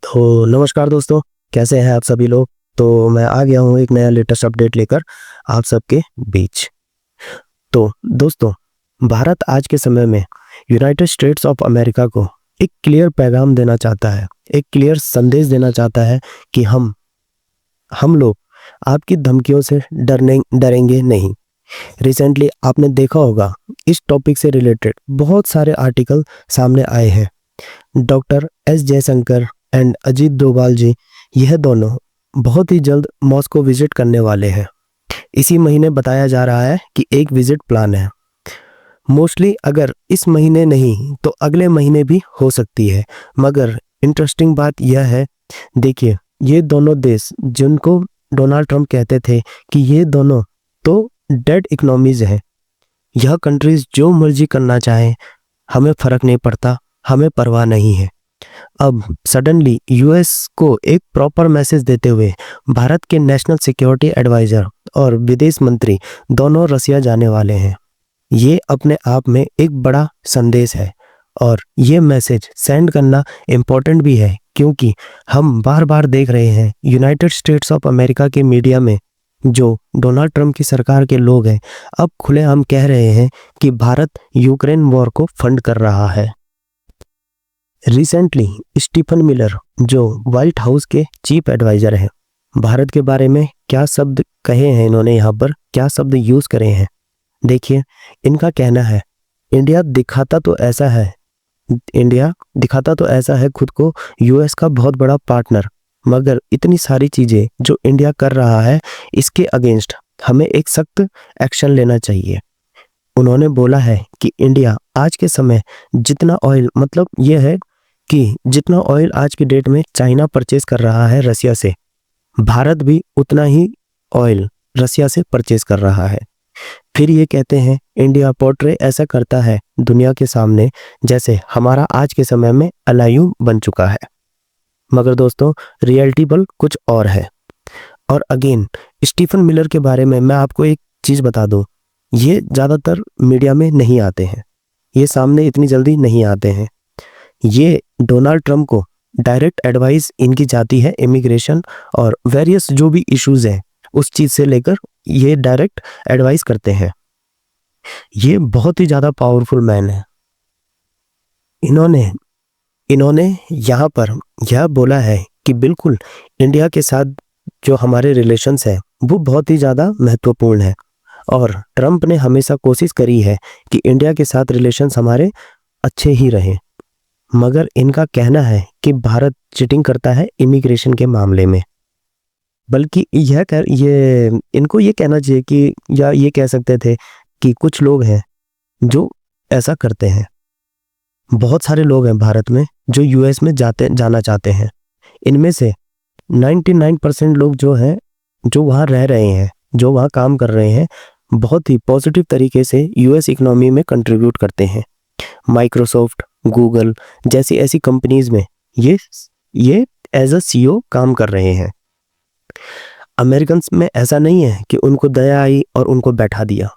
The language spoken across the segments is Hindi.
तो नमस्कार दोस्तों, कैसे हैं आप सभी लोग। तो मैं आ गया हूँ एक नया लेटेस्ट अपडेट लेकर आप सबके बीच। तो दोस्तों, भारत आज के समय में यूनाइटेड स्टेट्स ऑफ अमेरिका को एक क्लियर पैगाम देना चाहता है, एक क्लियर संदेश देना चाहता है कि हम लोग आपकी धमकियों से डरेंगे नहीं। रिसेंटली आपने देखा होगा, इस टॉपिक से रिलेटेड बहुत सारे आर्टिकल सामने आए हैं। Doctor S Jaishankar and Ajit Doval ji, यह दोनों बहुत ही जल्द मॉस्को विजिट करने वाले हैं। इसी महीने बताया जा रहा है कि एक विजिट प्लान है। मोस्टली अगर इस महीने नहीं तो अगले महीने भी हो सकती है। मगर इंटरेस्टिंग बात यह है, देखिए, ये दोनों देश जिनको डोनाल्ड ट्रंप कहते थे कि ये दोनों तो डेड इकोनॉमीज हैं, यह कंट्रीज जो मर्जी करना चाहें, हमें फर्क नहीं पड़ता, हमें परवाह नहीं है। अब सडनली यूएस को एक प्रॉपर मैसेज देते हुए भारत के नेशनल सिक्योरिटी एडवाइजर और विदेश मंत्री दोनों रसिया जाने वाले हैं। ये अपने आप में एक बड़ा संदेश है और ये मैसेज सेंड करना इम्पोर्टेंट भी है, क्योंकि हम बार बार देख रहे हैं यूनाइटेड स्टेट्स ऑफ अमेरिका के मीडिया में जो डोनाल्ड ट्रंप की सरकार के लोग हैं, अब खुलेआम कह रहे हैं कि भारत यूक्रेन वॉर को फंड कर रहा है। रिसेंटली स्टीफन मिलर, जो व्हाइट हाउस के चीफ एडवाइजर हैं, भारत के बारे में क्या शब्द कहे हैं इन्होंने, यहाँ पर क्या शब्द यूज करे हैं, देखिए। इनका कहना है, इंडिया दिखाता तो ऐसा है खुद को यूएस का बहुत बड़ा पार्टनर, मगर इतनी सारी चीजें जो इंडिया कर रहा है, इसके अगेंस्ट हमें एक सख्त एक्शन लेना चाहिए। उन्होंने बोला है कि इंडिया आज के समय जितना ऑयल, मतलब यह है कि जितना ऑयल आज की डेट में चाइना परचेज कर रहा है रसिया से, भारत भी उतना ही ऑयल रसिया से परचेज कर रहा है। फिर ये कहते हैं, इंडिया पोर्ट्रे ऐसा करता है दुनिया के सामने जैसे हमारा आज के समय में अलायू बन चुका है, मगर दोस्तों रियलिटी बल कुछ और है। और अगेन स्टीफन मिलर के बारे में मैं आपको एक चीज बता दूं, ये ज़्यादातर मीडिया में नहीं आते हैं, ये सामने इतनी जल्दी नहीं आते हैं। ये डोनाल्ड ट्रंप को डायरेक्ट एडवाइस इनकी जाती है, इमिग्रेशन और वेरियस जो भी इश्यूज हैं उस चीज़ से लेकर ये डायरेक्ट एडवाइस करते हैं। ये बहुत ही ज़्यादा पावरफुल मैन है। इन्होंने यहाँ पर यह बोला है कि बिल्कुल इंडिया के साथ जो हमारे रिलेशंस हैं वो बहुत ही ज़्यादा महत्वपूर्ण है, और ट्रंप ने हमेशा कोशिश करी है कि इंडिया के साथ रिलेशंस हमारे अच्छे ही रहें। मगर इनका कहना है कि भारत चीटिंग करता है इमिग्रेशन के मामले में। बल्कि इनको ये कहना चाहिए कि, या ये कह सकते थे कि कुछ लोग हैं जो ऐसा करते हैं। बहुत सारे लोग हैं भारत में जो यूएस में जाना चाहते हैं। इनमें से 99% लोग जो हैं, जो वहाँ रह रहे हैं, जो वहाँ काम कर रहे हैं, बहुत ही पॉजिटिव तरीके से यूएस इकोनॉमी में कंट्रीब्यूट करते हैं। माइक्रोसॉफ्ट, गूगल जैसी ऐसी कंपनीज में ये एज अ सीईओ काम कर रहे हैं। अमेरिकन में ऐसा नहीं है कि उनको दया आई और उनको बैठा दिया,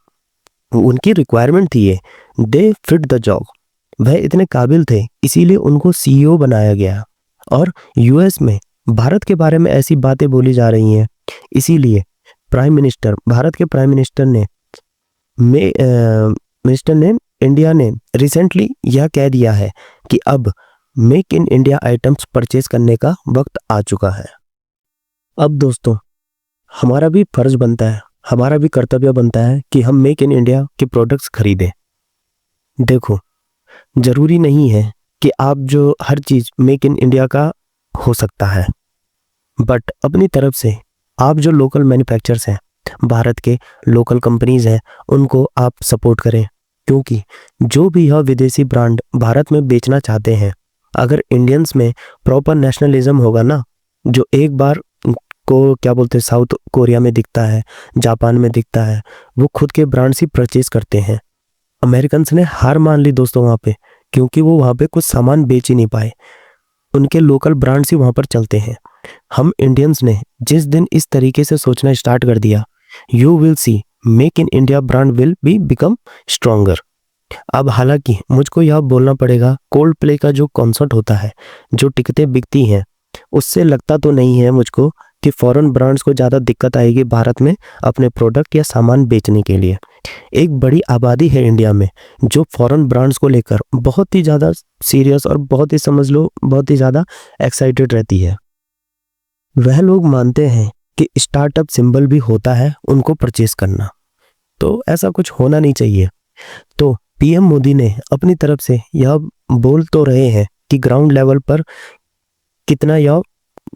उनकी रिक्वायरमेंट थी ये, दे फिट द जॉब, वह इतने काबिल थे इसीलिए उनको सीईओ बनाया गया। और यूएस में भारत के बारे में ऐसी बातें बोली जा रही हैं, इसीलिए भारत के प्राइम मिनिस्टर ने इंडिया ने रिसेंटली यह कह दिया है कि अब make in India items purchase करने का वक्त आ चुका है। अब दोस्तों, हमारा भी फर्ज बनता है, हमारा भी कर्तव्य बनता है कि हम मेक इन इंडिया के प्रोडक्ट्स खरीदें। देखो, जरूरी नहीं है कि आप जो हर चीज मेक इन इंडिया का हो सकता है, बट अपनी तरफ से आप जो लोकल मैन्युफैक्चरर्स हैं, भारत के लोकल कंपनीज हैं, उनको आप सपोर्ट करें। क्योंकि जो भी यह विदेशी ब्रांड भारत में बेचना चाहते हैं, अगर इंडियंस में प्रॉपर नेशनलिज्म होगा ना, जो एक बार को क्या बोलते हैं, साउथ कोरिया में दिखता है, जापान में दिखता है, वो खुद के ब्रांड्स ही परचेज करते हैं। अमेरिकन ने हार मान ली दोस्तों वहाँ पे, क्योंकि वो वहाँ पे कुछ सामान बेच ही नहीं पाए, उनके लोकल ब्रांड्स ही वहाँ पर चलते हैं। हम इंडियंस ने जिस दिन इस तरीके से सोचना स्टार्ट कर दिया, you will see make in India brand will be become stronger. अब हालांकि मुझको यह बोलना पड़ेगा, कोल्ड प्ले का जो कॉन्सर्ट होता है, जो टिकटें बिकती हैं, उससे लगता तो नहीं है मुझको कि फॉरेन ब्रांड्स को ज़्यादा दिक्कत आएगी भारत में अपने प्रोडक्ट या सामान बेचने के लिए। एक बड़ी आबादी है इंडिया में जो फॉरेन ब्रांड्स को लेकर बहुत ही ज़्यादा सीरियस और बहुत ही समझ लो बहुत ही ज़्यादा एक्साइटेड रहती है। वह लोग मानते हैं कि स्टार्टअप सिंबल भी होता है उनको परचेस करना, तो ऐसा कुछ होना नहीं चाहिए। तो पीएम मोदी ने अपनी तरफ से यह बोल तो रहे हैं कि ग्राउंड लेवल पर कितना यह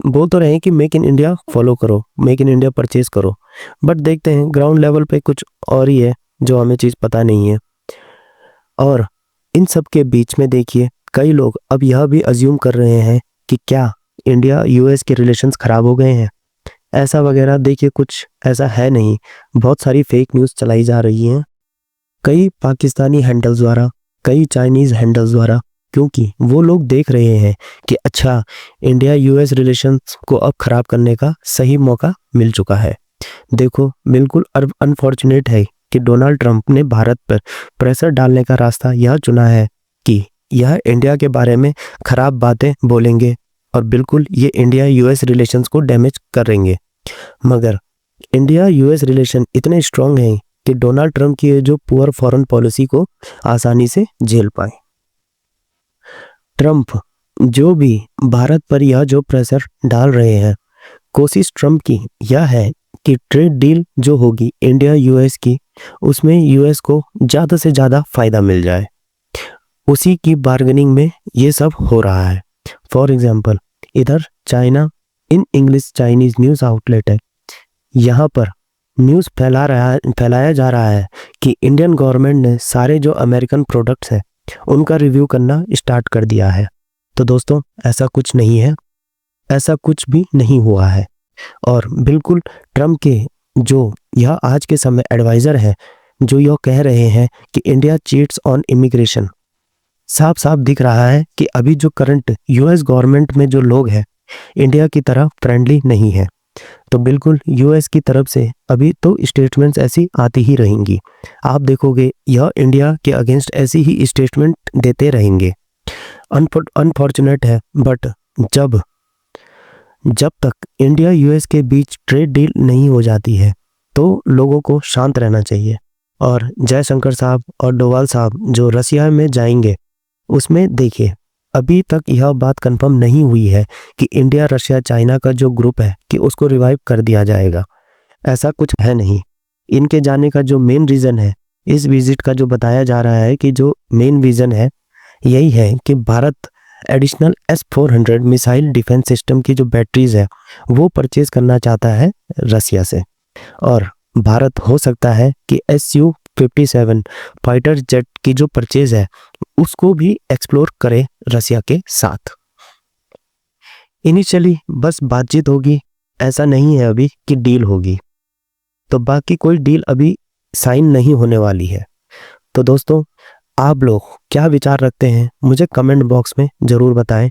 बोल तो रहे हैं कि मेक इन इंडिया फॉलो करो, मेक इन इंडिया परचेज करो, बट देखते हैं ग्राउंड लेवल पे कुछ और ही है जो हमें चीज़ पता नहीं है। और इन सब के बीच में देखिए कई लोग अब यह भी अज्यूम कर रहे हैं कि क्या इंडिया यूएस के रिलेशंस ख़राब हो गए हैं, ऐसा वगैरह। देखिए कुछ ऐसा है नहीं, बहुत सारी फेक न्यूज़ चलाई जा रही हैं कई पाकिस्तानी हैंडल्स द्वारा, कई चाइनीज़ हैंडल्स द्वारा, क्योंकि वो लोग देख रहे हैं कि अच्छा इंडिया यूएस रिलेशंस को अब ख़राब करने का सही मौका मिल चुका है। देखो बिल्कुल अनफॉर्चुनेट है कि डोनाल्ड ट्रंप ने भारत पर प्रेशर डालने का रास्ता यह चुना है कि यह इंडिया के बारे में ख़राब बातें बोलेंगे और बिल्कुल ये इंडिया यूएस रिलेशंस को डैमेज करेंगे। मगर इंडिया यूएस रिलेशन इतने स्ट्रांग हैं कि डोनाल्ड ट्रंप की जो पुअर फॉरेन पॉलिसी को आसानी से झेल पाए। ट्रंप जो भी भारत पर यह जो प्रेशर डाल रहे हैं, कोशिश ट्रंप की यह है कि ट्रेड डील जो होगी इंडिया यूएस की, उसमें यूएस को ज़्यादा से ज़्यादा फ़ायदा मिल जाए। उसी की बार्गेनिंग में ये सब हो रहा है। फॉर एग्जांपल इधर China in English Chinese news outlet है, यहाँ पर न्यूज़ फैलाया जा रहा है कि इंडियन गवर्नमेंट ने सारे जो अमेरिकन प्रोडक्ट्स हैं उनका रिव्यू करना स्टार्ट कर दिया है। तो दोस्तों ऐसा कुछ नहीं है, ऐसा कुछ भी नहीं हुआ है। और बिल्कुल ट्रंप के जो यह आज के समय एडवाइज़र है जो यह कह रहे हैं कि इंडिया चीट्स ऑन इमिग्रेशन, साफ साफ दिख रहा है कि अभी जो करंट यूएस गवर्नमेंट में जो लोग हैं इंडिया की तरह फ्रेंडली नहीं है। तो बिल्कुल यूएस की तरफ से अभी तो स्टेटमेंट्स ऐसी आती ही रहेंगी, आप देखोगे यह इंडिया के अगेंस्ट ऐसी ही स्टेटमेंट देते रहेंगे। अनफॉर्चुनेट है, बट जब तक इंडिया यूएस के बीच ट्रेड डील नहीं हो जाती है तो लोगों को शांत रहना चाहिए। और जयशंकर साहब और डोवाल साहब जो रसिया में जाएंगे, उसमें देखिए अभी तक यह बात कंफर्म नहीं हुई है कि इंडिया रशिया चाइना का जो ग्रुप है कि उसको रिवाइव कर दिया जाएगा, ऐसा कुछ है नहीं। इनके जाने का जो मेन रीज़न है, इस विजिट का जो बताया जा रहा है कि जो मेन रीज़न है यही है कि Bharat additional S-400 missile defence system की जो बैटरीज है वो परचेज करना चाहता है रसिया से, और भारत हो सकता है कि Su-57 फाइटर जेट की जो परचेज है उसको भी एक्सप्लोर करे रसिया के साथ। इनिशियली बस बातचीत होगी, ऐसा नहीं है अभी कि डील होगी, तो बाकी कोई डील अभी साइन नहीं होने वाली है। तो दोस्तों आप लोग क्या विचार रखते हैं मुझे कमेंट बॉक्स में ज़रूर बताएं।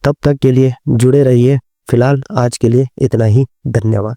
तब तक के लिए जुड़े रहिए। फिलहाल आज के लिए इतना ही, धन्यवाद।